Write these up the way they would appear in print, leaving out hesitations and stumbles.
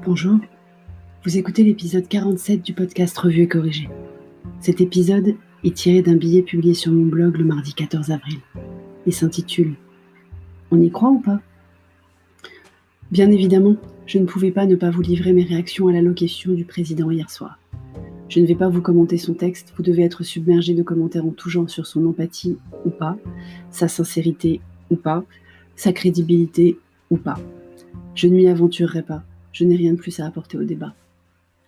Bonjour, vous écoutez l'épisode 47 du podcast Revue et Corrigé. Cet épisode est tiré d'un billet publié sur mon blog le mardi 14 avril et s'intitule « On y croit ou pas ?» Bien évidemment, je ne pouvais pas ne pas vous livrer mes réactions à l'allocution du président hier soir. Je ne vais pas vous commenter son texte, vous devez être submergé de commentaires en tout genre sur son empathie ou pas, sa sincérité ou pas, sa crédibilité ou pas. Je ne m'y aventurerai pas, je n'ai rien de plus à apporter au débat.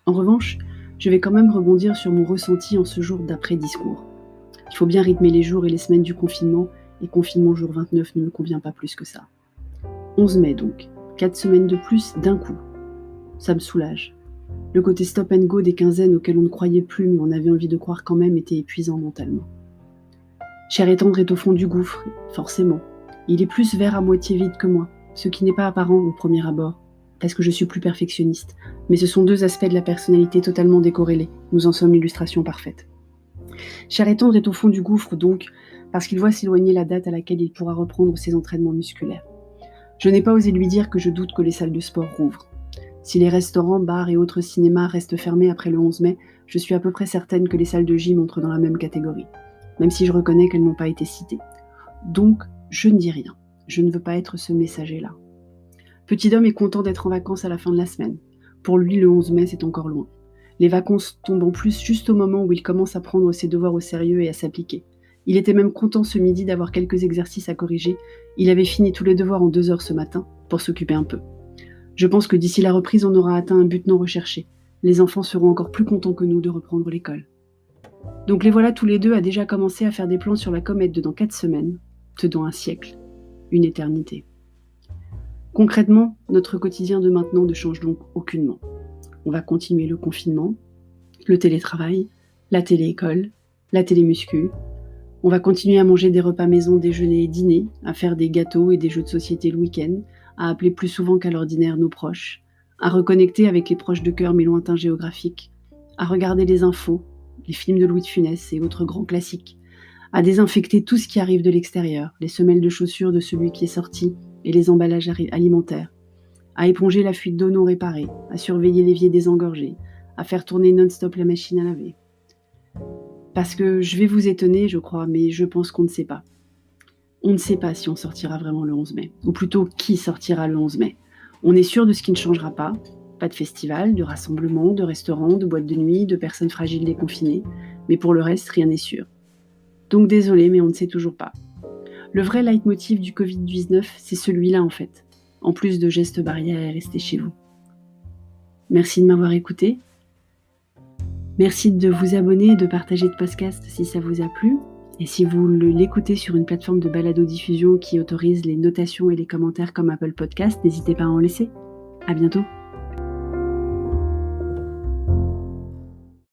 En revanche, je vais quand même rebondir sur mon ressenti en ce jour d'après-discours. Il faut bien rythmer les jours et les semaines du confinement, et confinement jour 29 ne me convient pas plus que ça. 11 mai donc, 4 semaines de plus d'un coup. Ça me soulage. Le côté stop and go des quinzaines auxquelles on ne croyait plus mais on avait envie de croire quand même était épuisant mentalement. Cher et tendre est au fond du gouffre, forcément. Il est plus vert à moitié vide que moi, ce qui n'est pas apparent au premier abord, parce que je suis plus perfectionniste. Mais ce sont deux aspects de la personnalité totalement décorrélés. Nous en sommes l'illustration parfaite. Cher et tendre est au fond du gouffre donc, parce qu'il voit s'éloigner la date à laquelle il pourra reprendre ses entraînements musculaires. Je n'ai pas osé lui dire que je doute que les salles de sport rouvrent. Si les restaurants, bars et autres cinémas restent fermés après le 11 mai, je suis à peu près certaine que les salles de gym entrent dans la même catégorie, même si je reconnais qu'elles n'ont pas été citées. Donc, je ne dis rien. Je ne veux pas être ce messager-là. Petit Dom est content d'être en vacances à la fin de la semaine. Pour lui, le 11 mai, c'est encore loin. Les vacances tombent en plus juste au moment où il commence à prendre ses devoirs au sérieux et à s'appliquer. Il était même content ce midi d'avoir quelques exercices à corriger. Il avait fini tous les devoirs en 2 heures ce matin, pour s'occuper un peu. Je pense que d'ici la reprise, on aura atteint un but non recherché. Les enfants seront encore plus contents que nous de reprendre l'école. Donc les voilà tous les deux à déjà commencer à faire des plans sur la comète de dans 4 semaines, de dans un siècle, une éternité. Concrètement, notre quotidien de maintenant ne change donc aucunement. On va continuer le confinement, le télétravail, la télé-école, la télémuscu. On va continuer à manger des repas maison, déjeuner et dîner, à faire des gâteaux et des jeux de société le week-end, à appeler plus souvent qu'à l'ordinaire nos proches, à reconnecter avec les proches de cœur mais lointains géographiques, à regarder les infos, les films de Louis de Funès et autres grands classiques, à désinfecter tout ce qui arrive de l'extérieur, les semelles de chaussures de celui qui est sorti et les emballages alimentaires, à éponger la fuite d'eau non réparée, à surveiller l'évier désengorgé, à faire tourner non-stop la machine à laver. Parce que je vais vous étonner, je crois, mais je pense qu'on ne sait pas. On ne sait pas si on sortira vraiment le 11 mai, ou plutôt qui sortira le 11 mai. On est sûr de ce qui ne changera pas. Pas de festival, de rassemblement, de restaurants, de boîtes de nuit, de personnes fragiles déconfinées. Mais pour le reste, rien n'est sûr. Donc désolé, mais on ne sait toujours pas. Le vrai leitmotiv du Covid-19, c'est celui-là en fait. En plus de gestes barrières et rester chez vous. Merci de m'avoir écouté. Merci de vous abonner et de partager le podcast si ça vous a plu. Et si vous l'écoutez sur une plateforme de balado-diffusion qui autorise les notations et les commentaires comme Apple Podcast, n'hésitez pas à en laisser. À bientôt.